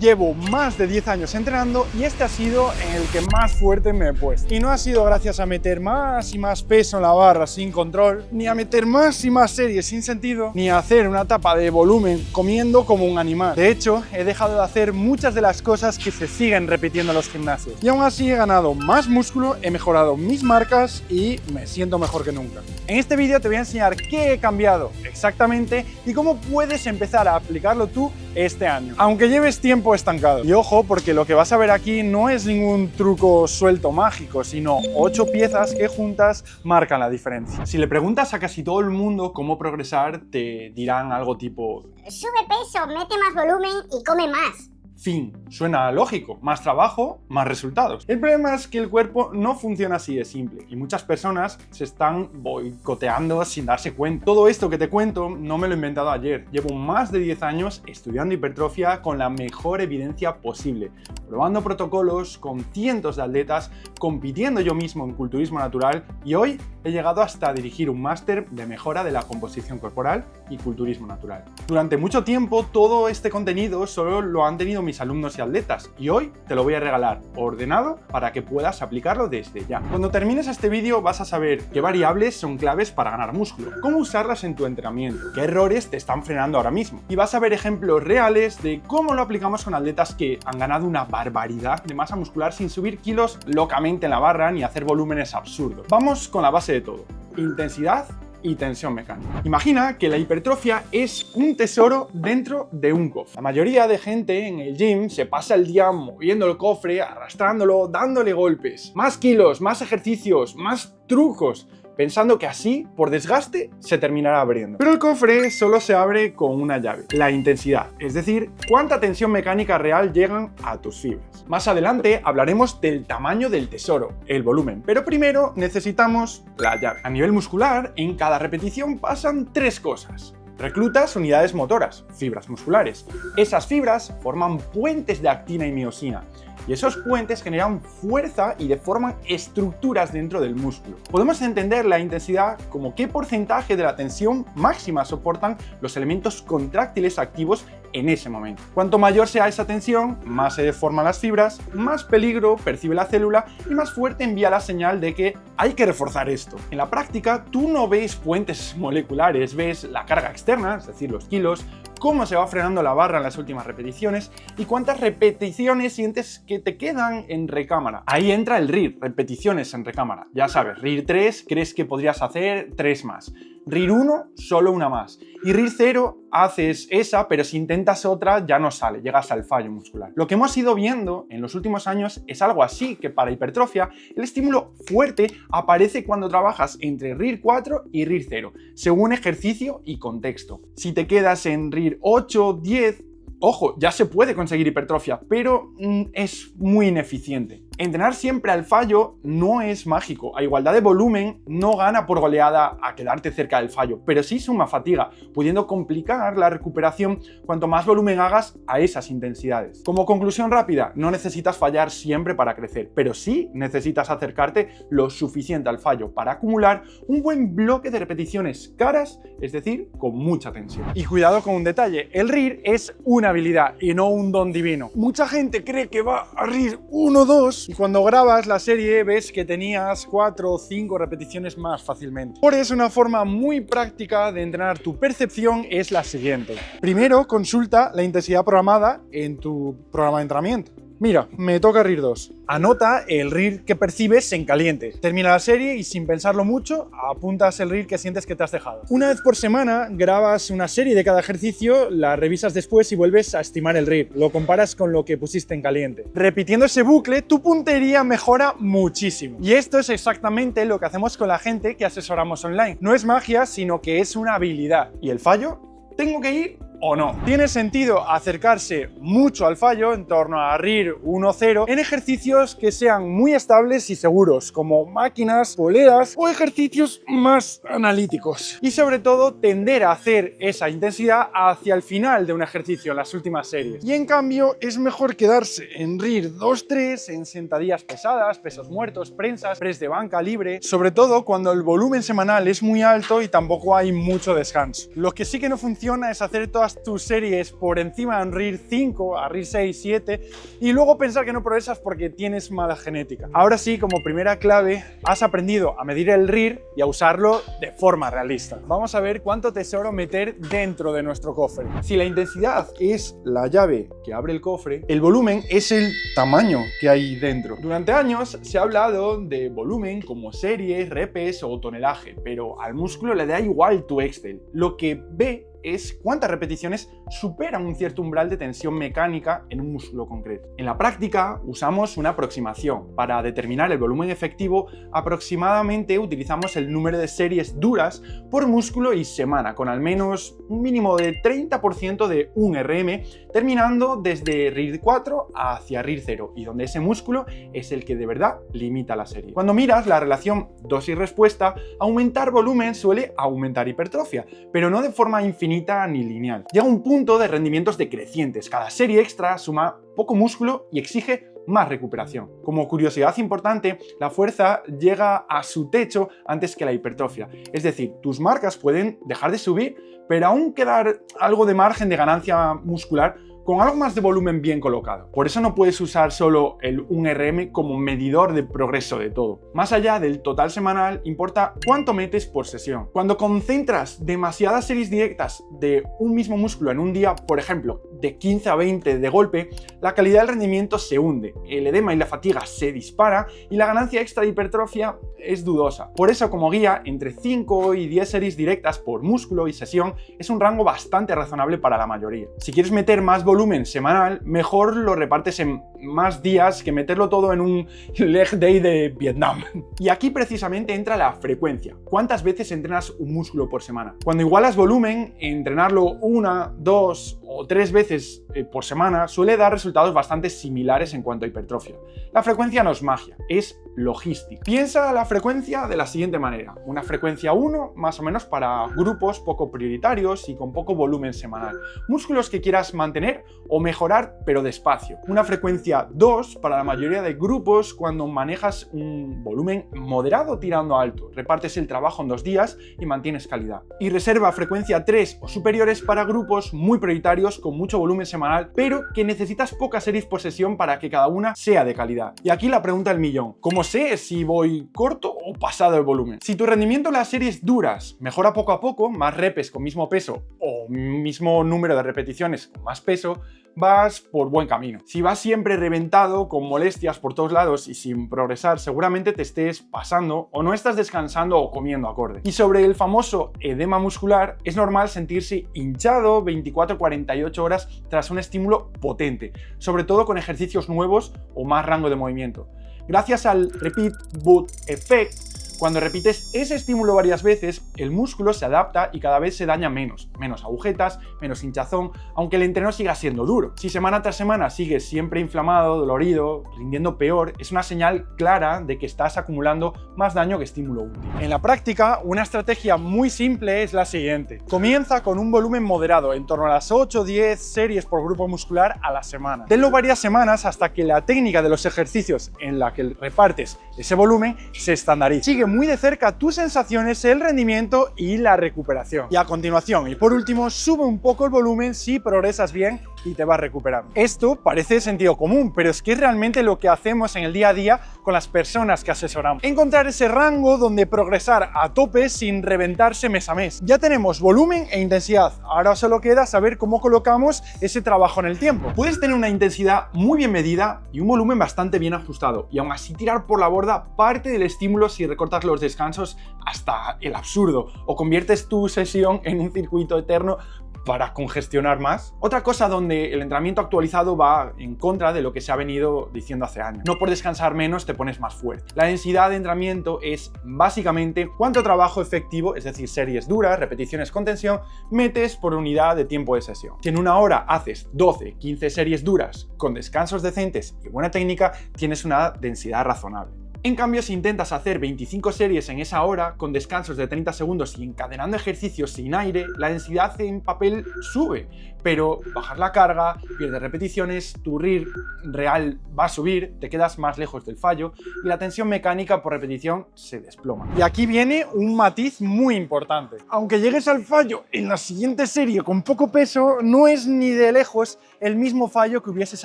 llevo más de 10 años entrenando y este ha sido el que más fuerte me he puesto. Y no ha sido gracias a meter más y más peso en la barra sin control, ni a meter más y más series sin sentido, ni a hacer una etapa de volumen comiendo como un animal. De hecho, he dejado de hacer muchas de las cosas que se siguen repitiendo en los gimnasios. Y aún así he ganado más músculo, he mejorado mis marcas y me siento mejor que nunca. En este vídeo te voy a enseñar qué he cambiado exactamente y cómo puedes empezar a aplicarlo tú este año, aunque lleves tiempo estancado. Y ojo, porque lo que vas a ver aquí no es ningún truco suelto mágico, sino 8 piezas que juntas marcan la diferencia. Si le preguntas a casi todo el mundo cómo progresar, te dirán algo tipo: sube peso, mete más volumen y come más. Fin, suena lógico, más trabajo, más resultados. El problema es que el cuerpo no funciona así de simple y muchas personas se están boicoteando sin darse cuenta. Todo esto que te cuento no me lo he inventado ayer. Llevo más de 10 años estudiando hipertrofia con la mejor evidencia posible, probando protocolos con cientos de atletas, compitiendo yo mismo en culturismo natural y hoy he llegado hasta dirigir un máster de mejora de la composición corporal y culturismo natural. Durante mucho tiempo todo este contenido solo lo han tenido mis alumnos y atletas y hoy te lo voy a regalar ordenado para que puedas aplicarlo desde ya. Cuando termines este vídeo vas a saber qué variables son claves para ganar músculo, cómo usarlas en tu entrenamiento, qué errores te están frenando ahora mismo y vas a ver ejemplos reales de cómo lo aplicamos con atletas que han ganado una barbaridad de masa muscular sin subir kilos locamente en la barra ni hacer volúmenes absurdos. Vamos con la base de todo: intensidad y tensión mecánica. Imagina que la hipertrofia es un tesoro dentro de un cofre. La mayoría de gente en el gym se pasa el día moviendo el cofre, arrastrándolo, dándole golpes. Más kilos, más ejercicios, más trucos, pensando que así, por desgaste, se terminará abriendo. Pero el cofre solo se abre con una llave: la intensidad, es decir, cuánta tensión mecánica real llegan a tus fibras. Más adelante hablaremos del tamaño del tesoro, el volumen, pero primero necesitamos la llave. A nivel muscular, en cada repetición pasan 3 cosas. Reclutas unidades motoras, fibras musculares. Esas fibras forman puentes de actina y miosina. Y esos puentes generan fuerza y deforman estructuras dentro del músculo. Podemos entender la intensidad como qué porcentaje de la tensión máxima soportan los elementos contráctiles activos en ese momento. Cuanto mayor sea esa tensión, más se deforman las fibras, más peligro percibe la célula y más fuerte envía la señal de que hay que reforzar esto. En la práctica, tú no ves puentes moleculares, ves la carga externa, es decir, los kilos, cómo se va frenando la barra en las últimas repeticiones y cuántas repeticiones sientes que te quedan en recámara. Ahí entra el RIR, repeticiones en recámara. Ya sabes, RIR 3 crees que podrías hacer 3 más. RIR 1, solo una más. Y RIR 0, haces esa, pero si intentas otra ya no sale, llegas al fallo muscular. Lo que hemos ido viendo en los últimos años es algo así, que para hipertrofia el estímulo fuerte aparece cuando trabajas entre RIR 4 y RIR 0, según ejercicio y contexto. Si te quedas en RIR 8, 10, ojo, ya se puede conseguir hipertrofia, pero es muy ineficiente. Entrenar siempre al fallo no es mágico. A igualdad de volumen, no gana por goleada a quedarte cerca del fallo, pero sí suma fatiga, pudiendo complicar la recuperación cuanto más volumen hagas a esas intensidades. Como conclusión rápida, no necesitas fallar siempre para crecer, pero sí necesitas acercarte lo suficiente al fallo para acumular un buen bloque de repeticiones caras, es decir, con mucha tensión. Y cuidado con un detalle: el RIR es una habilidad y no un don divino. Mucha gente cree que va a RIR 1, 2 y cuando grabas la serie ves que tenías 4 o 5 repeticiones más fácilmente. Por eso una forma muy práctica de entrenar tu percepción es la siguiente. Primero, consulta la intensidad programada en tu programa de entrenamiento. Mira, me toca RIR 2. Anota el RIR que percibes en caliente. Termina la serie y sin pensarlo mucho, apuntas el RIR que sientes que te has dejado. Una vez por semana grabas una serie de cada ejercicio, la revisas después y vuelves a estimar el RIR. Lo comparas con lo que pusiste en caliente. Repitiendo ese bucle, tu puntería mejora muchísimo. Y esto es exactamente lo que hacemos con la gente que asesoramos online. No es magia, sino que es una habilidad. ¿Y el fallo? ¿Tengo que ir o no? Tiene sentido acercarse mucho al fallo, en torno a RIR 1-0, en ejercicios que sean muy estables y seguros, como máquinas, poleas o ejercicios más analíticos. Y sobre todo, tender a hacer esa intensidad hacia el final de un ejercicio, en las últimas series. Y en cambio, es mejor quedarse en RIR 2-3, en sentadillas pesadas, pesos muertos, prensas, press de banca libre, sobre todo cuando el volumen semanal es muy alto y tampoco hay mucho descanso. Lo que sí que no funciona es hacer todas todas tus series por encima de un RIR 5, a RIR 6, 7 y luego pensar que no progresas porque tienes mala genética. Ahora sí, como primera clave, has aprendido a medir el RIR y a usarlo de forma realista. Vamos a ver cuánto tesoro meter dentro de nuestro cofre. Si la intensidad es la llave que abre el cofre, el volumen es el tamaño que hay dentro. Durante años se ha hablado de volumen como series, repes o tonelaje, pero al músculo le da igual tu Excel. Lo que ve es cuántas repeticiones superan un cierto umbral de tensión mecánica en un músculo concreto. En la práctica usamos una aproximación. Para determinar el volumen efectivo, aproximadamente utilizamos el número de series duras por músculo y semana, con al menos un mínimo de 30% de 1 RM, terminando desde RIR 4 hacia RIR 0, y donde ese músculo es el que de verdad limita la serie. Cuando miras la relación dosis-respuesta, aumentar volumen suele aumentar hipertrofia, pero no de forma infinita ni lineal. Llega un punto de rendimientos decrecientes. Cada serie extra suma poco músculo y exige más recuperación. Como curiosidad importante, la fuerza llega a su techo antes que la hipertrofia. Es decir, tus marcas pueden dejar de subir, pero aún quedar algo de margen de ganancia muscular con algo más de volumen bien colocado. Por eso no puedes usar solo el 1RM como medidor de progreso de todo. Más allá del total semanal, importa cuánto metes por sesión. Cuando concentras demasiadas series directas de un mismo músculo en un día, por ejemplo, de 15 a 20 de golpe, la calidad del rendimiento se hunde, el edema y la fatiga se dispara y la ganancia extra de hipertrofia es dudosa. Por eso, como guía, entre 5 y 10 series directas por músculo y sesión es un rango bastante razonable para la mayoría. Si quieres meter más volumen semanal, mejor lo repartes en más días que meterlo todo en un leg day de Vietnam. Y aquí precisamente entra la frecuencia. ¿Cuántas veces entrenas un músculo por semana? Cuando igualas volumen, entrenarlo 1, 2 o 3 veces por semana suele dar resultados bastante similares en cuanto a hipertrofia. La frecuencia no es magia, es logística. Piensa la frecuencia de la siguiente manera: una frecuencia 1 más o menos para grupos poco prioritarios y con poco volumen semanal, músculos que quieras mantener o mejorar pero despacio. Una frecuencia 2 para la mayoría de grupos cuando manejas un volumen moderado tirando a alto, repartes el trabajo en 2 días y mantienes calidad. Y reserva frecuencia 3 o superiores para grupos muy prioritarios con mucho volumen semanal pero que necesitas pocas series por sesión para que cada una sea de calidad. Y aquí la pregunta del millón: ¿cómo sé si voy corto o pasado el volumen? Si tu rendimiento en las series duras mejora poco a poco, más repes con mismo peso o mismo número de repeticiones con más peso, vas por buen camino. Si vas siempre reventado, con molestias por todos lados y sin progresar, seguramente te estés pasando o no estás descansando o comiendo acorde. Y sobre el famoso edema muscular, es normal sentirse hinchado 24-48 horas tras un estímulo potente, sobre todo con ejercicios nuevos o más rango de movimiento. Gracias al Repeat Boot Effect, cuando repites ese estímulo varias veces, el músculo se adapta y cada vez se daña menos agujetas, menos hinchazón, aunque el entreno siga siendo duro. Si semana tras semana sigues siempre inflamado, dolorido, rindiendo peor, es una señal clara de que estás acumulando más daño que estímulo útil. En la práctica, una estrategia muy simple es la siguiente: comienza con un volumen moderado, en torno a las 8 o 10 series por grupo muscular a la semana. Tenlo varias semanas hasta que la técnica de los ejercicios en la que repartes ese volumen se estandarice. Sigue muy de cerca tus sensaciones, el rendimiento y la recuperación. Y a continuación, y por último, sube un poco el volumen si progresas bien y te vas recuperando. Esto parece sentido común, pero es que es realmente lo que hacemos en el día a día con las personas que asesoramos. Encontrar ese rango donde progresar a tope sin reventarse mes a mes. Ya tenemos volumen e intensidad, ahora solo queda saber cómo colocamos ese trabajo en el tiempo. Puedes tener una intensidad muy bien medida y un volumen bastante bien ajustado, y aún así tirar por la borda parte del estímulo si recortas los descansos hasta el absurdo o conviertes tu sesión en un circuito eterno para congestionar más. Otra cosa donde el entrenamiento actualizado va en contra de lo que se ha venido diciendo hace años. No por descansar menos te pones más fuerte. La densidad de entrenamiento es básicamente cuánto trabajo efectivo, es decir, series duras, repeticiones con tensión, metes por unidad de tiempo de sesión. Si en una hora haces 12, 15 series duras con descansos decentes y buena técnica, tienes una densidad razonable. En cambio, si intentas hacer 25 series en esa hora, con descansos de 30 segundos y encadenando ejercicios sin aire, la densidad en papel sube, pero bajas la carga, pierdes repeticiones, tu RIR real va a subir, te quedas más lejos del fallo y la tensión mecánica por repetición se desploma. Y aquí viene un matiz muy importante. Aunque llegues al fallo en la siguiente serie con poco peso, no es ni de lejos el mismo fallo que hubieses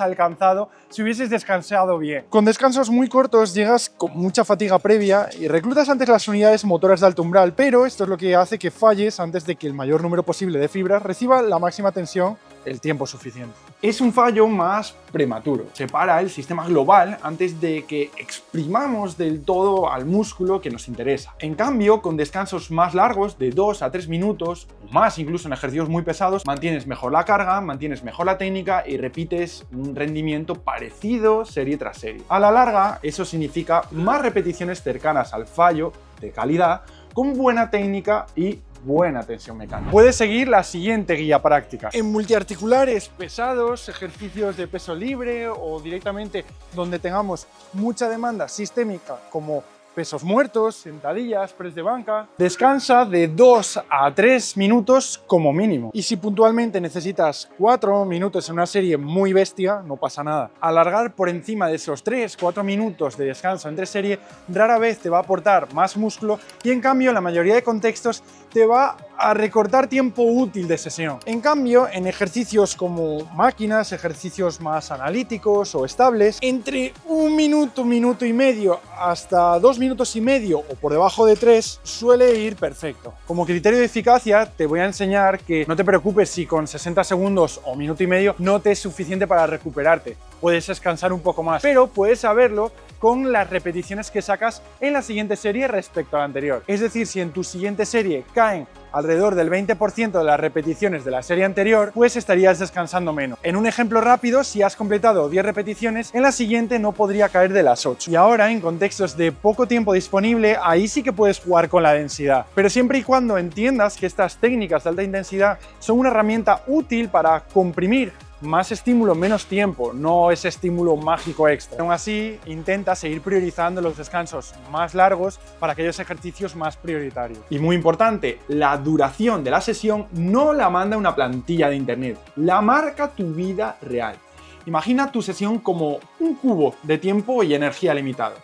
alcanzado si hubieses descansado bien. Con descansos muy cortos llegas con mucha fatiga previa y reclutas antes las unidades motoras de alto umbral, pero esto es lo que hace que falles antes de que el mayor número posible de fibras reciba la máxima tensión el tiempo suficiente. Es un fallo más prematuro. Se para el sistema global antes de que exprimamos del todo al músculo que nos interesa. En cambio, con descansos más largos, de 2 a 3 minutos, o más incluso en ejercicios muy pesados, mantienes mejor la carga, mantienes mejor la técnica y repites un rendimiento parecido serie tras serie. A la larga, eso significa más repeticiones cercanas al fallo de calidad, con buena técnica y buena tensión mecánica. Puedes seguir la siguiente guía práctica. En multiarticulares pesados, ejercicios de peso libre o directamente donde tengamos mucha demanda sistémica como pesos muertos, sentadillas, press de banca, descansa de 2 a 3 minutos como mínimo. Y si puntualmente necesitas 4 minutos en una serie muy bestia, no pasa nada. Alargar por encima de esos 3-4 minutos de descanso entre serie rara vez te va a aportar más músculo y en cambio en la mayoría de contextos te va a recortar tiempo útil de sesión. En cambio, en ejercicios como máquinas, ejercicios más analíticos o estables, entre 1 minuto, minuto y medio hasta 2 minutos y medio o por debajo de 3 suele ir perfecto. Como criterio de eficacia te voy a enseñar que no te preocupes si con 60 segundos o minuto y medio no te es suficiente para recuperarte. Puedes descansar un poco más, pero puedes saberlo con las repeticiones que sacas en la siguiente serie respecto a la anterior. Es decir, si en tu siguiente serie caen alrededor del 20% de las repeticiones de la serie anterior, pues estarías descansando menos. En un ejemplo rápido, si has completado 10 repeticiones, en la siguiente no podría caer de las 8. Y ahora, en contextos de poco tiempo disponible, ahí sí que puedes jugar con la densidad. Pero siempre y cuando entiendas que estas técnicas de alta intensidad son una herramienta útil para comprimir más estímulo en menos tiempo, no ese estímulo mágico extra. Aún así, intenta seguir priorizando los descansos más largos para aquellos ejercicios más prioritarios. Y muy importante, la duración de la sesión no la manda una plantilla de internet, la marca tu vida real. Imagina tu sesión como un cubo de tiempo y energía limitado.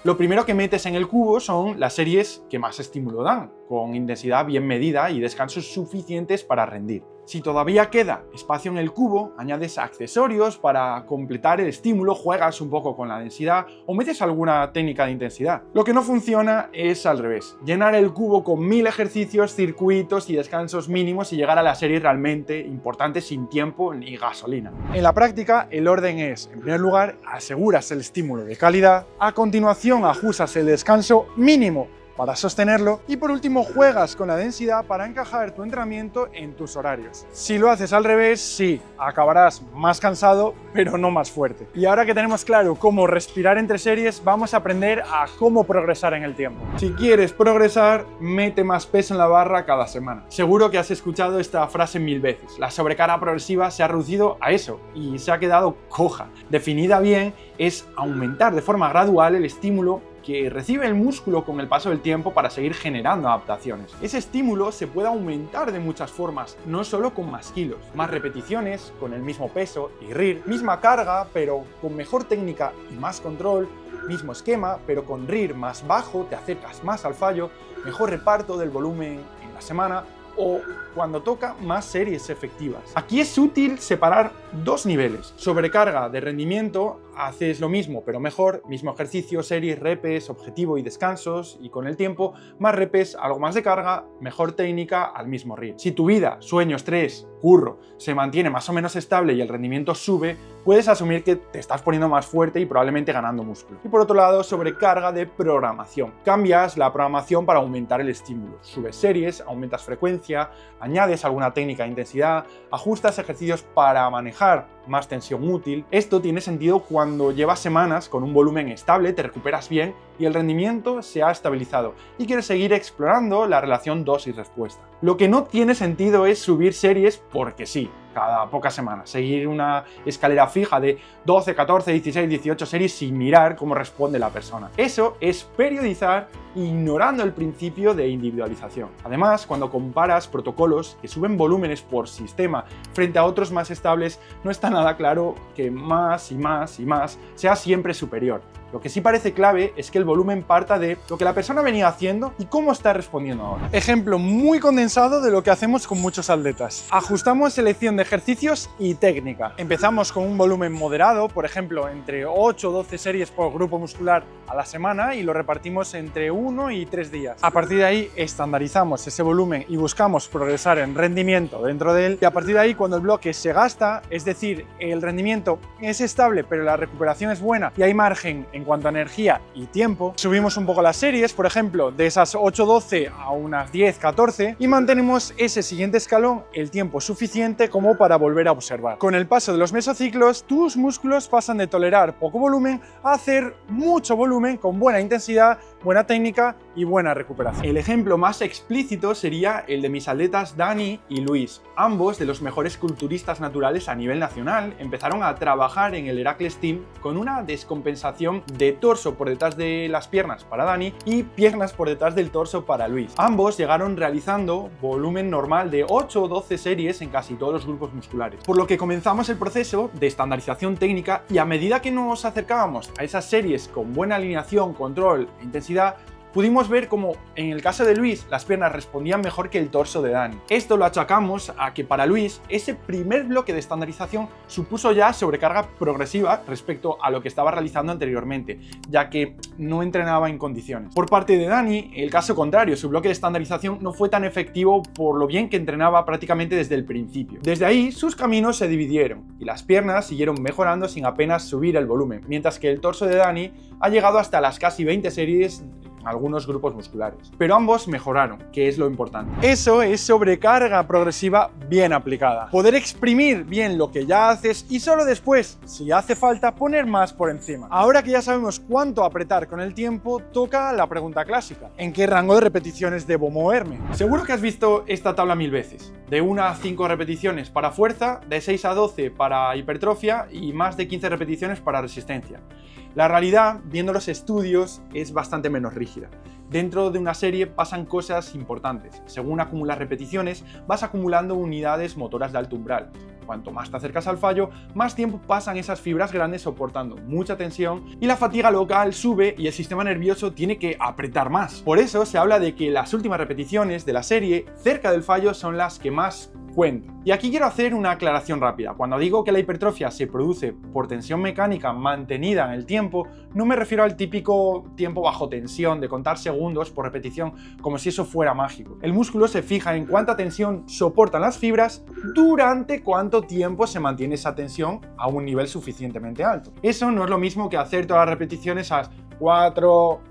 Lo primero que metes en el cubo son las series que más estímulo dan, con intensidad bien medida y descansos suficientes para rendir. Si todavía queda espacio en el cubo, añades accesorios para completar el estímulo, juegas un poco con la densidad o metes alguna técnica de intensidad. Lo que no funciona es al revés, llenar el cubo con 1000 ejercicios, circuitos y descansos mínimos y llegar a la serie realmente importante sin tiempo ni gasolina. En la práctica, el orden es, en primer lugar, aseguras el estímulo de calidad, a continuación ajustas el descanso mínimo para sostenerlo y por último juegas con la densidad para encajar tu entrenamiento en tus horarios. Si lo haces al revés, sí, acabarás más cansado, pero no más fuerte. Y ahora que tenemos claro cómo respirar entre series, vamos a aprender a cómo progresar en el tiempo. Si quieres progresar, mete más peso en la barra cada semana. Seguro que has escuchado esta frase 1000 veces. La sobrecarga progresiva se ha reducido a eso y se ha quedado coja. Definida bien, es aumentar de forma gradual el estímulo que recibe el músculo con el paso del tiempo para seguir generando adaptaciones. Ese estímulo se puede aumentar de muchas formas, no solo con más kilos, más repeticiones, con el mismo peso y RIR, misma carga, pero con mejor técnica y más control, mismo esquema, pero con RIR más bajo, te acercas más al fallo, mejor reparto del volumen en la semana, o cuando toca más series efectivas. Aquí es útil separar dos niveles. Sobrecarga de rendimiento, haces lo mismo pero mejor, mismo ejercicio, series, repes, objetivo y descansos, y con el tiempo más repes, algo más de carga, mejor técnica al mismo ritmo. Si tu vida, sueño, estrés, curro, se mantiene más o menos estable y el rendimiento sube, puedes asumir que te estás poniendo más fuerte y probablemente ganando músculo. Y por otro lado, sobrecarga de programación. Cambias la programación para aumentar el estímulo. Subes series, aumentas frecuencia, añades alguna técnica de intensidad, ajustas ejercicios para manejar más tensión útil. Esto tiene sentido cuando llevas semanas con un volumen estable, te recuperas bien y el rendimiento se ha estabilizado y quieres seguir explorando la relación dosis-respuesta. Lo que no tiene sentido es subir series porque sí, cada pocas semanas, seguir una escalera fija de 12, 14, 16, 18 series sin mirar cómo responde la persona. Eso es periodizar ignorando el principio de individualización. Además, cuando comparas protocolos que suben volúmenes por sistema frente a otros más estables, no está nada claro que más y más y más sea siempre superior. Lo que sí parece clave es que el volumen parta de lo que la persona venía haciendo y cómo está respondiendo ahora. Ejemplo muy condensado de lo que hacemos con muchos atletas. Ajustamos selección de ejercicios y técnica. Empezamos con un volumen moderado, por ejemplo, entre 8 o 12 series por grupo muscular a la semana y lo repartimos entre 1 y 3 días. A partir de ahí estandarizamos ese volumen y buscamos progresar en rendimiento dentro de él y a partir de ahí cuando el bloque se gasta, es decir, el rendimiento es estable pero la recuperación es buena y hay margen en cuanto a energía y tiempo, subimos un poco las series, por ejemplo, de esas 8-12 a unas 10-14 y mantenemos ese siguiente escalón el tiempo suficiente como para volver a observar. Con el paso de los mesociclos, tus músculos pasan de tolerar poco volumen a hacer mucho volumen con buena intensidad, buena técnica y buena recuperación. El ejemplo más explícito sería el de mis atletas Dani y Luis. Ambos, de los mejores culturistas naturales a nivel nacional, empezaron a trabajar en el Heracles Team con una descompensación de torso por detrás de las piernas para Dani y piernas por detrás del torso para Luis. Ambos llegaron realizando volumen normal de 8 o 12 series en casi todos los grupos musculares, por lo que comenzamos el proceso de estandarización técnica y a medida que nos acercábamos a esas series con buena alineación, control e intensidad, pudimos ver como en el caso de Luis las piernas respondían mejor que el torso de Dani. Esto lo achacamos a que para Luis ese primer bloque de estandarización supuso ya sobrecarga progresiva respecto a lo que estaba realizando anteriormente, ya que no entrenaba en condiciones. Por parte de Dani, el caso contrario, su bloque de estandarización no fue tan efectivo por lo bien que entrenaba prácticamente desde el principio. Desde ahí sus caminos se dividieron y las piernas siguieron mejorando sin apenas subir el volumen, mientras que el torso de Dani ha llegado hasta las casi 20 series algunos grupos musculares. Pero ambos mejoraron, que es lo importante. Eso es sobrecarga progresiva bien aplicada. Poder exprimir bien lo que ya haces y solo después, si hace falta, poner más por encima. Ahora que ya sabemos cuánto apretar con el tiempo, toca la pregunta clásica. ¿En qué rango de repeticiones debo moverme? Seguro que has visto esta tabla 1000 veces. De 1 a 5 repeticiones para fuerza, de 6 a 12 para hipertrofia y más de 15 repeticiones para resistencia. La realidad, viendo los estudios, es bastante menos rígida. Dentro de una serie pasan cosas importantes. Según acumulas repeticiones, vas acumulando unidades motoras de alto umbral. Cuanto más te acercas al fallo, más tiempo pasan esas fibras grandes soportando mucha tensión y la fatiga local sube y el sistema nervioso tiene que apretar más. Por eso se habla de que las últimas repeticiones de la serie cerca del fallo son las que más cuentan. Y aquí quiero hacer una aclaración rápida. Cuando digo que la hipertrofia se produce por tensión mecánica mantenida en el tiempo, no me refiero al típico tiempo bajo tensión de contar segundos por repetición como si eso fuera mágico. El músculo se fija en cuánta tensión soportan las fibras durante cuánto tiempo se mantiene esa tensión a un nivel suficientemente alto. Eso no es lo mismo que hacer todas las repeticiones a 4,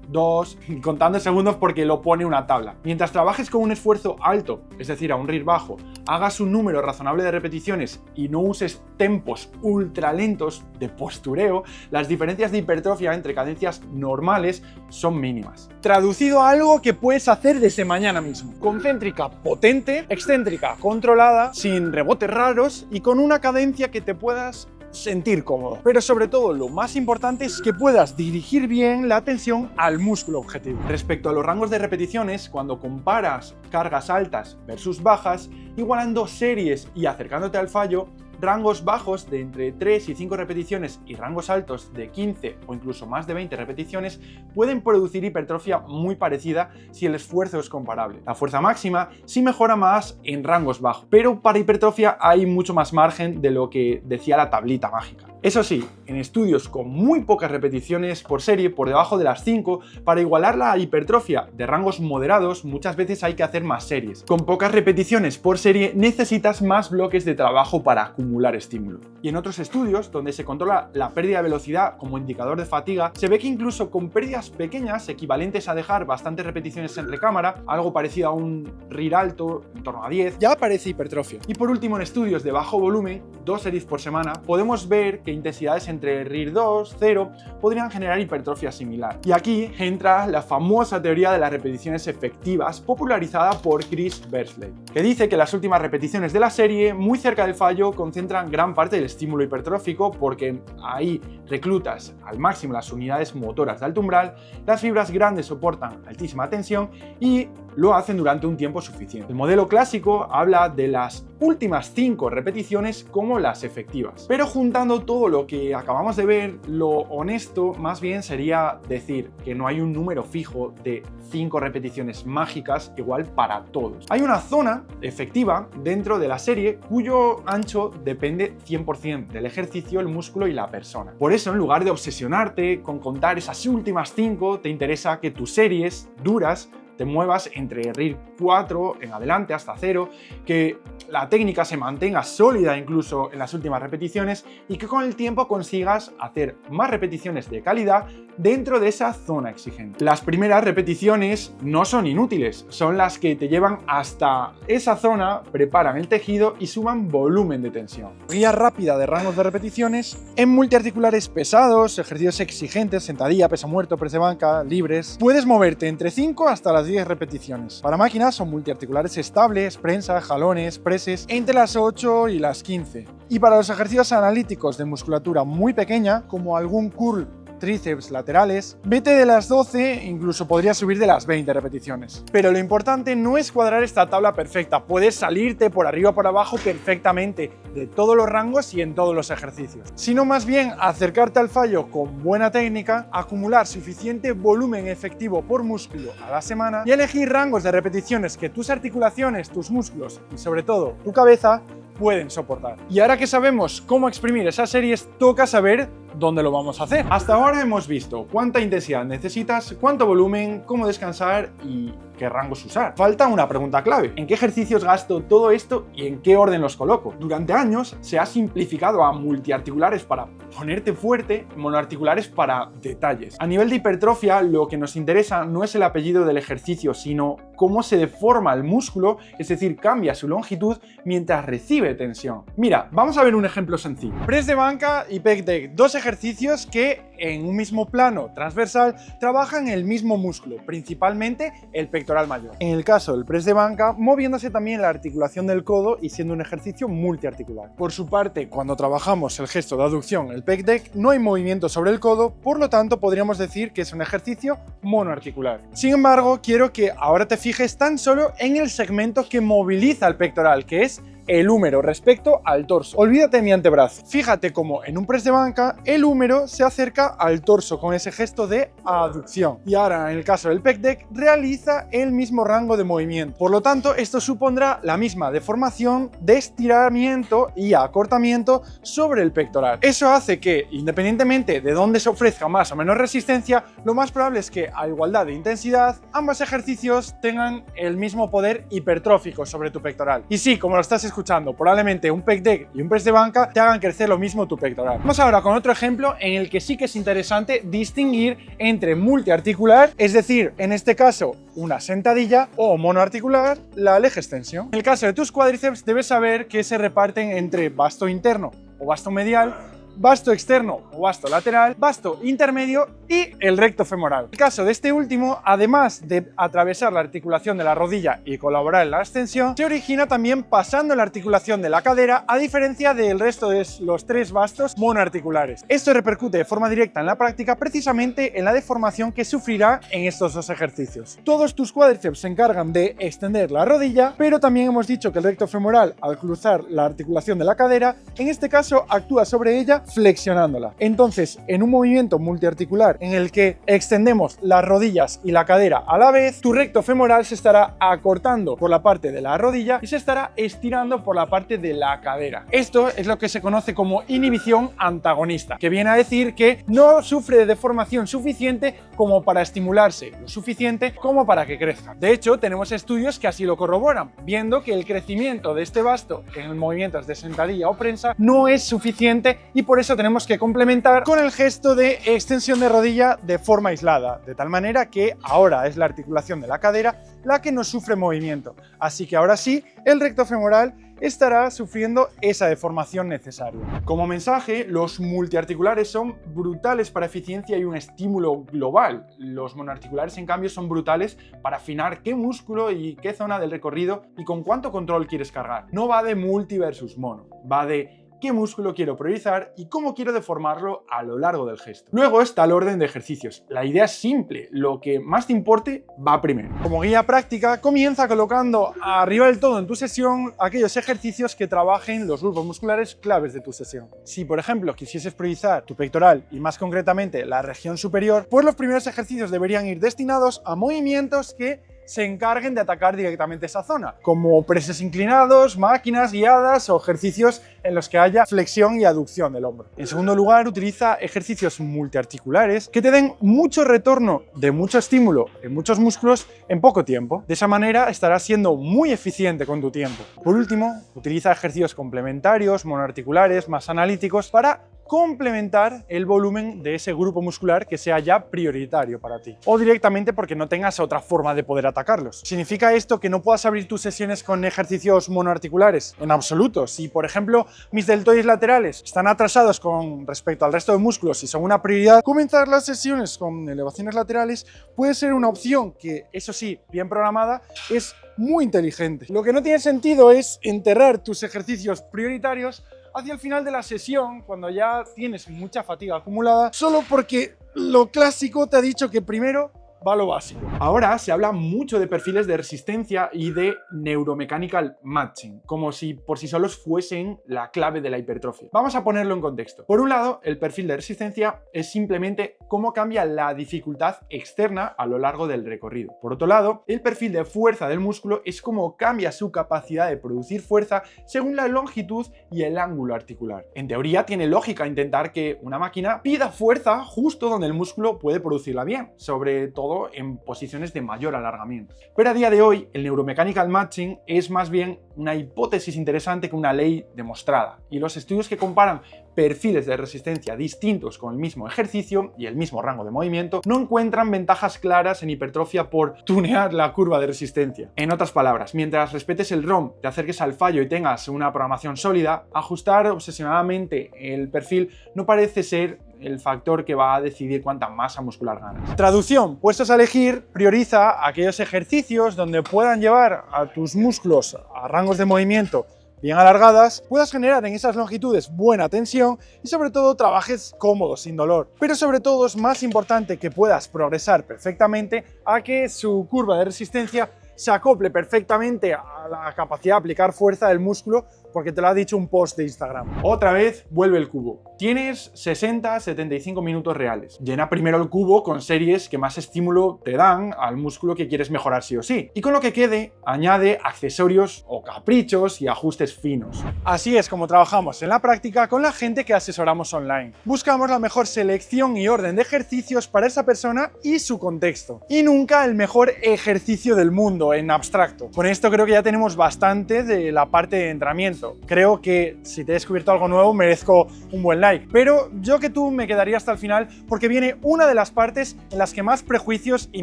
2, contando segundos porque lo pone una tabla. Mientras trabajes con un esfuerzo alto, es decir, a un RIR bajo, hagas un número razonable de repeticiones y no uses tempos ultra lentos de postureo, las diferencias de hipertrofia entre cadencias normales son mínimas. Traducido a algo que puedes hacer desde mañana mismo. Concéntrica potente, excéntrica controlada, sin rebotes raros y con una cadencia que te puedas sentir cómodo. Pero sobre todo lo más importante es que puedas dirigir bien la atención al músculo objetivo. Respecto a los rangos de repeticiones, cuando comparas cargas altas versus bajas, igualando series y acercándote al fallo, rangos bajos de entre 3 y 5 repeticiones y rangos altos de 15 o incluso más de 20 repeticiones pueden producir hipertrofia muy parecida si el esfuerzo es comparable. La fuerza máxima sí mejora más en rangos bajos, pero para hipertrofia hay mucho más margen de lo que decía la tablita mágica. Eso sí, en estudios con muy pocas repeticiones por serie, por debajo de las 5, para igualar la hipertrofia de rangos moderados, muchas veces hay que hacer más series. Con pocas repeticiones por serie necesitas más bloques de trabajo para acumular estímulo. Y en otros estudios, donde se controla la pérdida de velocidad como indicador de fatiga, se ve que incluso con pérdidas pequeñas, equivalentes a dejar bastantes repeticiones en recámara, algo parecido a un RIR alto, en torno a 10, ya aparece hipertrofia. Y por último, en estudios de bajo volumen, 2 series por semana, podemos ver que intensidades entre RIR 2, 0, podrían generar hipertrofia similar. Y aquí entra la famosa teoría de las repeticiones efectivas, popularizada por Chris Bersley, que dice que las últimas repeticiones de la serie, muy cerca del fallo, concentran gran parte del estímulo hipertrófico porque ahí reclutas al máximo las unidades motoras de alto umbral, las fibras grandes soportan altísima tensión y lo hacen durante un tiempo suficiente. El modelo clásico habla de las últimas 5 repeticiones como las efectivas. Pero juntando todo lo que acabamos de ver, lo honesto más bien sería decir que no hay un número fijo de 5 repeticiones mágicas igual para todos. Hay una zona efectiva dentro de la serie cuyo ancho depende 100% del ejercicio, el músculo y la persona. Por eso, en lugar de obsesionarte con contar esas últimas 5, te interesa que tus series duras te muevas entre RIR 4 en adelante hasta 0, que la técnica se mantenga sólida incluso en las últimas repeticiones y que con el tiempo consigas hacer más repeticiones de calidad dentro de esa zona exigente. Las primeras repeticiones no son inútiles, son las que te llevan hasta esa zona, preparan el tejido y suman volumen de tensión. Guía rápida de rangos de repeticiones en multiarticulares pesados, ejercicios exigentes, sentadilla, peso muerto, press de banca, libres. Puedes moverte entre 5 hasta las 10 repeticiones. Para máquinas son multiarticulares estables, prensa, jalones, preses, entre las 8 y las 15. Y para los ejercicios analíticos de musculatura muy pequeña, como algún curl, tríceps laterales, vete de las 12, incluso podrías subir de las 20 repeticiones. Pero lo importante no es cuadrar esta tabla perfecta, puedes salirte por arriba o por abajo perfectamente de todos los rangos y en todos los ejercicios, sino más bien acercarte al fallo con buena técnica, acumular suficiente volumen efectivo por músculo a la semana y elegir rangos de repeticiones que tus articulaciones, tus músculos y sobre todo tu cabeza pueden soportar. Y ahora que sabemos cómo exprimir esas series, toca saber dónde lo vamos a hacer. Hasta ahora hemos visto cuánta intensidad necesitas, cuánto volumen, cómo descansar y qué rangos usar. Falta una pregunta clave: ¿en qué ejercicios gasto todo esto y en qué orden los coloco? Durante años se ha simplificado a multiarticulares para ponerte fuerte, monoarticulares para detalles. A nivel de hipertrofia, lo que nos interesa no es el apellido del ejercicio, sino cómo se deforma el músculo, es decir, cambia su longitud mientras recibe tensión. Mira, vamos a ver un ejemplo sencillo. Press de banca y pec deck, dos ejercicios que en un mismo plano transversal trabajan el mismo músculo, principalmente el pectoral mayor. En el caso del press de banca, moviéndose también la articulación del codo y siendo un ejercicio multiarticular. Por su parte, cuando trabajamos el gesto de aducción, el pec deck, no hay movimiento sobre el codo, por lo tanto podríamos decir que es un ejercicio monoarticular. Sin embargo, quiero que ahora te fijes tan solo en el segmento que moviliza el pectoral, que es el húmero respecto al torso. Olvídate de mi antebrazo. Fíjate cómo en un press de banca el húmero se acerca al torso con ese gesto de aducción. Y ahora en el caso del pec deck realiza el mismo rango de movimiento. Por lo tanto, esto supondrá la misma deformación de estiramiento y acortamiento sobre el pectoral. Eso hace que, independientemente de dónde se ofrezca más o menos resistencia, lo más probable es que a igualdad de intensidad, ambos ejercicios tengan el mismo poder hipertrófico sobre tu pectoral. Y sí, como lo estás escuchando, probablemente un pec deck y un press de banca te hagan crecer lo mismo tu pectoral. Vamos ahora con otro ejemplo en el que sí que es interesante distinguir entre multiarticular, es decir, en este caso una sentadilla, o monoarticular, la leg extensión. En el caso de tus cuádriceps debes saber que se reparten entre vasto interno o vasto medial, vasto externo o vasto lateral, vasto intermedio y el recto femoral. En el caso de este último, además de atravesar la articulación de la rodilla y colaborar en la extensión, se origina también pasando la articulación de la cadera, a diferencia del resto de los tres vastos monoarticulares. Esto repercute de forma directa en la práctica precisamente en la deformación que sufrirá en estos dos ejercicios. Todos tus cuádriceps se encargan de extender la rodilla, pero también hemos dicho que el recto femoral, al cruzar la articulación de la cadera, en este caso actúa sobre ella flexionándola. Entonces, en un movimiento multiarticular en el que extendemos las rodillas y la cadera a la vez, tu recto femoral se estará acortando por la parte de la rodilla y se estará estirando por la parte de la cadera. Esto es lo que se conoce como inhibición antagonista, que viene a decir que no sufre de deformación suficiente como para estimularse lo suficiente como para que crezca. De hecho, tenemos estudios que así lo corroboran, viendo que el crecimiento de este vasto en movimientos de sentadilla o prensa no es suficiente y por eso tenemos que complementar con el gesto de extensión de rodilla de forma aislada, de tal manera que ahora es la articulación de la cadera la que no sufre movimiento. Así que ahora sí, el recto femoral estará sufriendo esa deformación necesaria. Como mensaje, los multiarticulares son brutales para eficiencia y un estímulo global. Los monoarticulares, en cambio, son brutales para afinar qué músculo y qué zona del recorrido y con cuánto control quieres cargar. No va de multi versus mono, va de qué músculo quiero priorizar y cómo quiero deformarlo a lo largo del gesto. Luego está el orden de ejercicios. La idea es simple, lo que más te importe va primero. Como guía práctica, comienza colocando arriba del todo en tu sesión aquellos ejercicios que trabajen los grupos musculares claves de tu sesión. Si, por ejemplo, quisieses priorizar tu pectoral y más concretamente la región superior, pues los primeros ejercicios deberían ir destinados a movimientos que se encarguen de atacar directamente esa zona, como preses inclinados, máquinas guiadas o ejercicios en los que haya flexión y aducción del hombro. En segundo lugar, utiliza ejercicios multiarticulares que te den mucho retorno de mucho estímulo en muchos músculos en poco tiempo. De esa manera estarás siendo muy eficiente con tu tiempo. Por último, utiliza ejercicios complementarios, monoarticulares, más analíticos para complementar el volumen de ese grupo muscular que sea ya prioritario para ti, o directamente porque no tengas otra forma de poder atacarlos. ¿Significa esto que no puedas abrir tus sesiones con ejercicios monoarticulares? En absoluto. Si, por ejemplo, mis deltoides laterales están atrasados con respecto al resto de músculos y son una prioridad, comenzar las sesiones con elevaciones laterales puede ser una opción que, eso sí, bien programada, es muy inteligente. Lo que no tiene sentido es enterrar tus ejercicios prioritarios hacia el final de la sesión, cuando ya tienes mucha fatiga acumulada, solo porque lo clásico te ha dicho que primero va lo básico. Ahora se habla mucho de perfiles de resistencia y de neuromechanical matching, como si por sí solos fuesen la clave de la hipertrofia. Vamos a ponerlo en contexto. Por un lado, el perfil de resistencia es simplemente cómo cambia la dificultad externa a lo largo del recorrido. Por otro lado, el perfil de fuerza del músculo es cómo cambia su capacidad de producir fuerza según la longitud y el ángulo articular. En teoría, tiene lógica intentar que una máquina pida fuerza justo donde el músculo puede producirla bien, sobre todo en posiciones de mayor alargamiento. Pero a día de hoy, el neuromechanical matching es más bien una hipótesis interesante que una ley demostrada, y los estudios que comparan perfiles de resistencia distintos con el mismo ejercicio y el mismo rango de movimiento no encuentran ventajas claras en hipertrofia por tunear la curva de resistencia. En otras palabras, mientras respetes el ROM, te acerques al fallo y tengas una programación sólida, ajustar obsesionadamente el perfil no parece ser el factor que va a decidir cuánta masa muscular ganas. Traducción: puestos a elegir, prioriza aquellos ejercicios donde puedan llevar a tus músculos a rangos de movimiento bien alargadas, puedas generar en esas longitudes buena tensión y sobre todo trabajes cómodo, sin dolor. Pero sobre todo es más importante que puedas progresar perfectamente a que su curva de resistencia se acople perfectamente a la capacidad de aplicar fuerza del músculo, porque te lo ha dicho un post de Instagram. Otra vez vuelve el cubo. Tienes 60-75 minutos reales. Llena primero el cubo con series que más estímulo te dan al músculo que quieres mejorar sí o sí. Y con lo que quede, añade accesorios o caprichos y ajustes finos. Así es como trabajamos en la práctica con la gente que asesoramos online. Buscamos la mejor selección y orden de ejercicios para esa persona y su contexto. Y nunca el mejor ejercicio del mundo en abstracto. Con esto creo que ya tenemos bastante de la parte de entrenamiento. Creo que si te he descubierto algo nuevo merezco un buen like, pero yo que tú me quedaría hasta el final porque viene una de las partes en las que más prejuicios y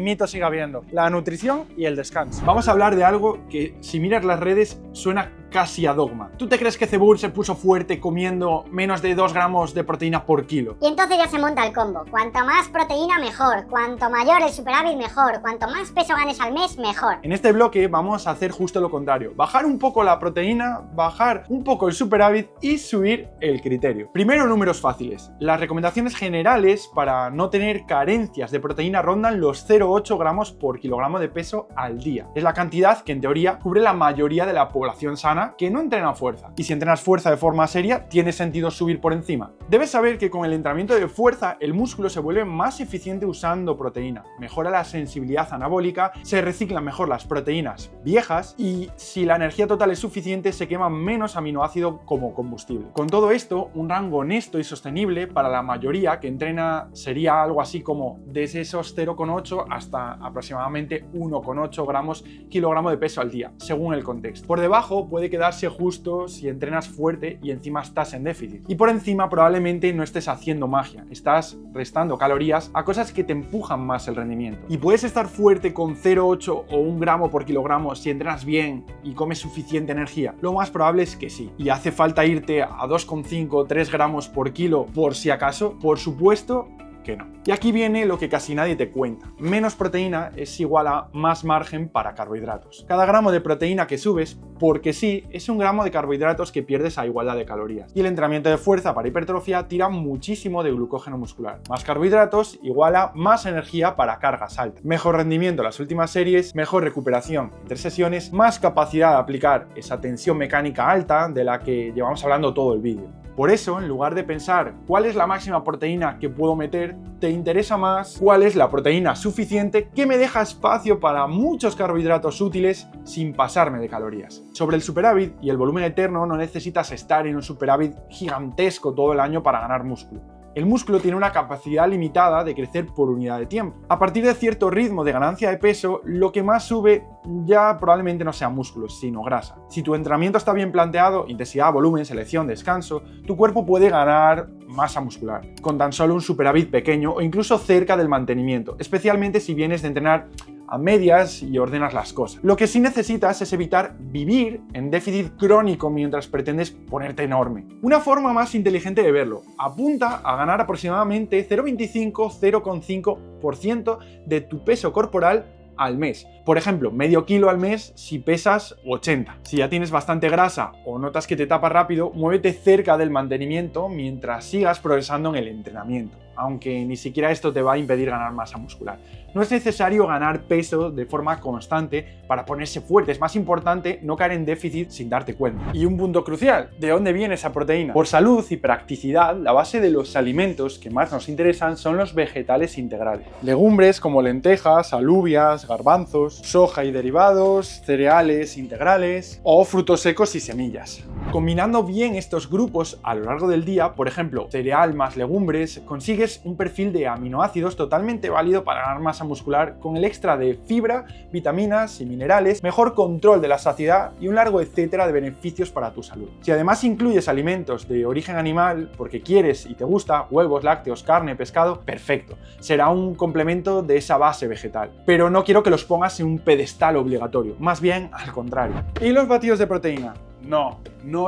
mitos sigue habiendo: la nutrición y el descanso. Vamos a hablar de algo que, si miras las redes, suena casi a dogma. ¿Tú te crees que Cebur se puso fuerte comiendo menos de 2 gramos de proteína por kilo? Y entonces ya se monta el combo. Cuanto más proteína, mejor. Cuanto mayor el superávit, mejor. Cuanto más peso ganes al mes, mejor. En este bloque vamos a hacer justo lo contrario. Bajar un poco la proteína, bajar un poco el superávit y subir el criterio. Primero, números fáciles. Las recomendaciones generales para no tener carencias de proteína rondan los 0,8 gramos por kilogramo de peso al día. Es la cantidad que en teoría cubre la mayoría de la población sana sana que no entrena fuerza. Y si entrenas fuerza de forma seria, tiene sentido subir por encima. Debes saber que con el entrenamiento de fuerza, el músculo se vuelve más eficiente usando proteína, mejora la sensibilidad anabólica, se reciclan mejor las proteínas viejas y si la energía total es suficiente, se quema menos aminoácido como combustible. Con todo esto, un rango honesto y sostenible para la mayoría que entrena sería algo así como desde esos 0,8 hasta aproximadamente 1,8 gramos kilogramo de peso al día, según el contexto. Por debajo puede quedarse justo si entrenas fuerte y encima estás en déficit. Y por encima probablemente no estés haciendo magia, estás restando calorías a cosas que te empujan más el rendimiento. Y puedes estar fuerte con 0,8 o 1 gramo por kilogramo si entrenas bien y comes suficiente energía. Lo más probable es que sí. ¿Y hace falta irte a 2,5 o 3 gramos por kilo por si acaso? Por supuesto que no. Y aquí viene lo que casi nadie te cuenta. Menos proteína es igual a más margen para carbohidratos. Cada gramo de proteína que subes, porque sí, es un gramo de carbohidratos que pierdes a igualdad de calorías. Y el entrenamiento de fuerza para hipertrofia tira muchísimo de glucógeno muscular. Más carbohidratos igual a más energía para cargas altas. Mejor rendimiento en las últimas series, mejor recuperación entre sesiones, más capacidad de aplicar esa tensión mecánica alta de la que llevamos hablando todo el vídeo. Por eso, en lugar de pensar cuál es la máxima proteína que puedo meter, te interesa más cuál es la proteína suficiente que me deja espacio para muchos carbohidratos útiles sin pasarme de calorías. Sobre el superávit y el volumen eterno, no necesitas estar en un superávit gigantesco todo el año para ganar músculo. El músculo tiene una capacidad limitada de crecer por unidad de tiempo. A partir de cierto ritmo de ganancia de peso, lo que más sube ya probablemente no sea músculo, sino grasa. Si tu entrenamiento está bien planteado, intensidad, volumen, selección, descanso, tu cuerpo puede ganar masa muscular, con tan solo un superávit pequeño o incluso cerca del mantenimiento, especialmente si vienes de entrenar a medias y ordenas las cosas. Lo que sí necesitas es evitar vivir en déficit crónico mientras pretendes ponerte enorme. Una forma más inteligente de verlo, apunta a ganar aproximadamente 0,25-0,5% de tu peso corporal al mes. Por ejemplo, medio kilo al mes si pesas 80. Si ya tienes bastante grasa o notas que te tapa rápido, muévete cerca del mantenimiento mientras sigas progresando en el entrenamiento, aunque ni siquiera esto te va a impedir ganar masa muscular. No es necesario ganar peso de forma constante para ponerse fuerte, es más importante no caer en déficit sin darte cuenta. Y un punto crucial, ¿de dónde viene esa proteína? Por salud y practicidad, la base de los alimentos que más nos interesan son los vegetales integrales. Legumbres como lentejas, alubias, garbanzos, soja y derivados, cereales integrales o frutos secos y semillas. Combinando bien estos grupos a lo largo del día, por ejemplo, cereal más legumbres, consigues un perfil de aminoácidos totalmente válido para ganar masa muscular con el extra de fibra, vitaminas y minerales, mejor control de la saciedad y un largo etcétera de beneficios para tu salud. Si además incluyes alimentos de origen animal porque quieres y te gusta, huevos, lácteos, carne, pescado, perfecto. Será un complemento de esa base vegetal. Pero no quiero que los pongas en un pedestal obligatorio, más bien al contrario. ¿Y los batidos de proteína? No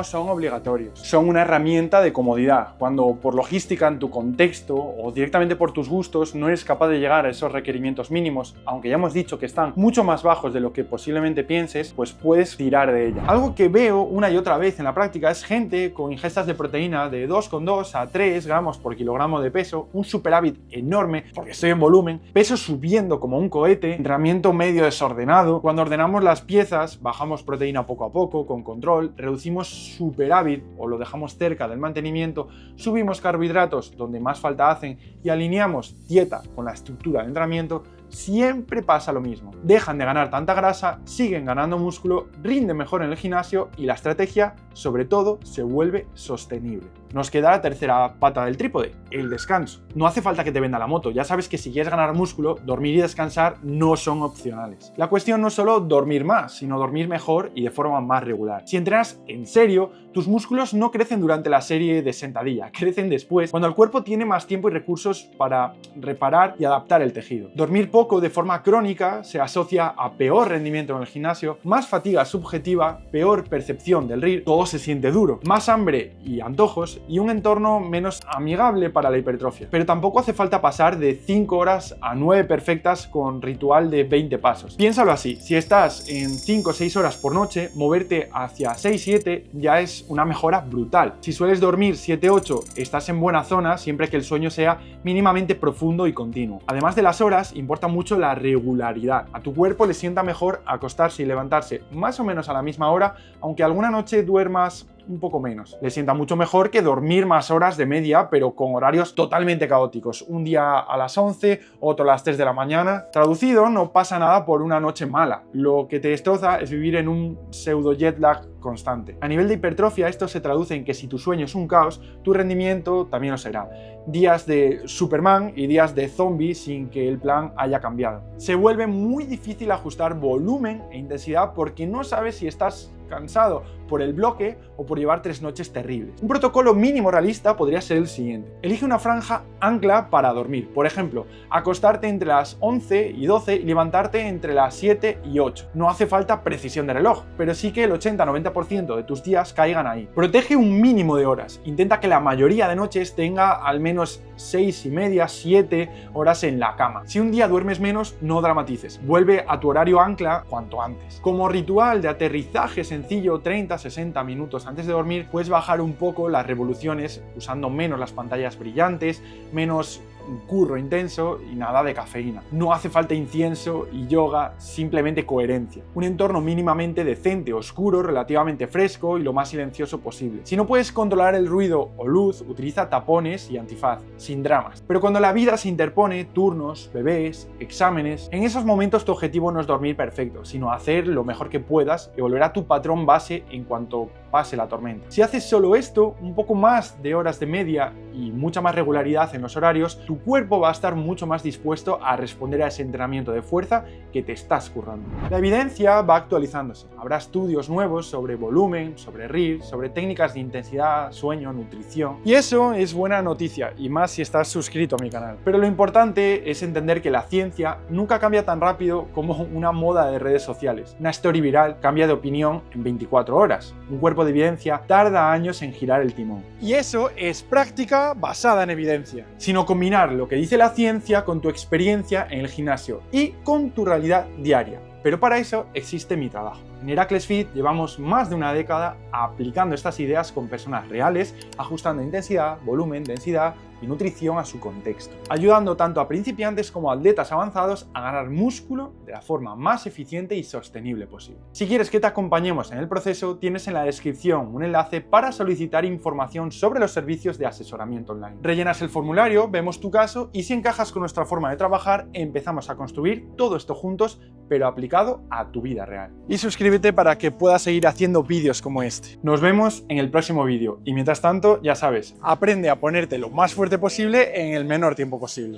son obligatorios. Son una herramienta de comodidad. Cuando por logística en tu contexto o directamente por tus gustos no eres capaz de llegar a esos requerimientos mínimos, aunque ya hemos dicho que están mucho más bajos de lo que posiblemente pienses, pues puedes tirar de ella. Algo que veo una y otra vez en la práctica es gente con ingestas de proteína de 2,2 a 3 gramos por kilogramo de peso, un superávit enorme porque estoy en volumen, peso subiendo como un cohete, entrenamiento medio desordenado. Cuando ordenamos las piezas, bajamos proteína poco a poco, con control, reducimos superávit o lo dejamos cerca del mantenimiento, subimos carbohidratos donde más falta hacen y alineamos dieta con la estructura de entrenamiento, siempre pasa lo mismo. Dejan de ganar tanta grasa, siguen ganando músculo, rinden mejor en el gimnasio y la estrategia, sobre todo, se vuelve sostenible. Nos queda la tercera pata del trípode, el descanso. No hace falta que te venda la moto, ya sabes que si quieres ganar músculo, dormir y descansar no son opcionales. La cuestión no es solo dormir más, sino dormir mejor y de forma más regular. Si entrenas en serio, tus músculos no crecen durante la serie de sentadilla, crecen después, cuando el cuerpo tiene más tiempo y recursos para reparar y adaptar el tejido. Dormir poco de forma crónica se asocia a peor rendimiento en el gimnasio, más fatiga subjetiva, peor percepción del RIR, todo se siente duro, más hambre y antojos y un entorno menos amigable para la hipertrofia. Pero tampoco hace falta pasar de 5 horas a 9 perfectas con ritual de 20 pasos. Piénsalo así, si estás en 5 o 6 horas por noche, moverte hacia 6-7 ya es una mejora brutal. Si sueles dormir 7-8, estás en buena zona siempre que el sueño sea mínimamente profundo y continuo. Además de las horas, importa mucho la regularidad. A tu cuerpo le sienta mejor acostarse y levantarse más o menos a la misma hora, aunque alguna noche duermas un poco menos. Le sienta mucho mejor que dormir más horas de media, pero con horarios totalmente caóticos. Un día a las 11, otro a las 3 de la mañana. Traducido, no pasa nada por una noche mala. Lo que te destroza es vivir en un pseudo jet lag constante. A nivel de hipertrofia, esto se traduce en que si tu sueño es un caos, tu rendimiento también lo será. Días de Superman y días de zombie sin que el plan haya cambiado. Se vuelve muy difícil ajustar volumen e intensidad porque no sabes si estás cansado por el bloque o por llevar 3 noches terribles. Un protocolo mínimo realista podría ser el siguiente. Elige una franja ancla para dormir. Por ejemplo, acostarte entre las 11 y 12 y levantarte entre las 7 y 8. No hace falta precisión de reloj, pero sí que el 80-90% de tus días caigan ahí. Protege un mínimo de horas. Intenta que la mayoría de noches tenga al menos 6 y media, 7 horas en la cama. Si un día duermes menos, no dramatices. Vuelve a tu horario ancla cuanto antes. Como ritual de aterrizaje sencillo, 30-60 minutos antes de dormir, puedes bajar un poco las revoluciones usando menos las pantallas brillantes, menos un curro intenso y nada de cafeína. No hace falta incienso y yoga, simplemente coherencia. Un entorno mínimamente decente, oscuro, relativamente fresco y lo más silencioso posible. Si no puedes controlar el ruido o luz, utiliza tapones y antifaz, sin dramas. Pero cuando la vida se interpone, turnos, bebés, exámenes, en esos momentos tu objetivo no es dormir perfecto, sino hacer lo mejor que puedas y volver a tu patrón base en cuanto pase la tormenta. Si haces solo esto, un poco más de horas de media y mucha más regularidad en los horarios, tu cuerpo va a estar mucho más dispuesto a responder a ese entrenamiento de fuerza que te estás currando. La evidencia va actualizándose. Habrá estudios nuevos sobre volumen, sobre RIR, sobre técnicas de intensidad, sueño, nutrición. Y eso es buena noticia, y más si estás suscrito a mi canal. Pero lo importante es entender que la ciencia nunca cambia tan rápido como una moda de redes sociales. Una story viral cambia de opinión en 24 horas. Un cuerpo de evidencia tarda años en girar el timón. Y eso es práctica basada en evidencia. Sino combinar lo que dice la ciencia con tu experiencia en el gimnasio y con tu realidad diaria. Pero para eso existe mi trabajo. En Heracles Fit llevamos más de una década aplicando estas ideas con personas reales, ajustando intensidad, volumen, densidad y nutrición a su contexto, ayudando tanto a principiantes como a atletas avanzados a ganar músculo de la forma más eficiente y sostenible posible. Si quieres que te acompañemos en el proceso, tienes en la descripción un enlace para solicitar información sobre los servicios de asesoramiento online. Rellenas el formulario, vemos tu caso y si encajas con nuestra forma de trabajar, empezamos a construir todo esto juntos, pero aplicado a tu vida real. Y suscríbete para que puedas seguir haciendo vídeos como este. Nos vemos en el próximo vídeo y mientras tanto, ya sabes, aprende a ponerte lo más fuerte posible en el menor tiempo posible.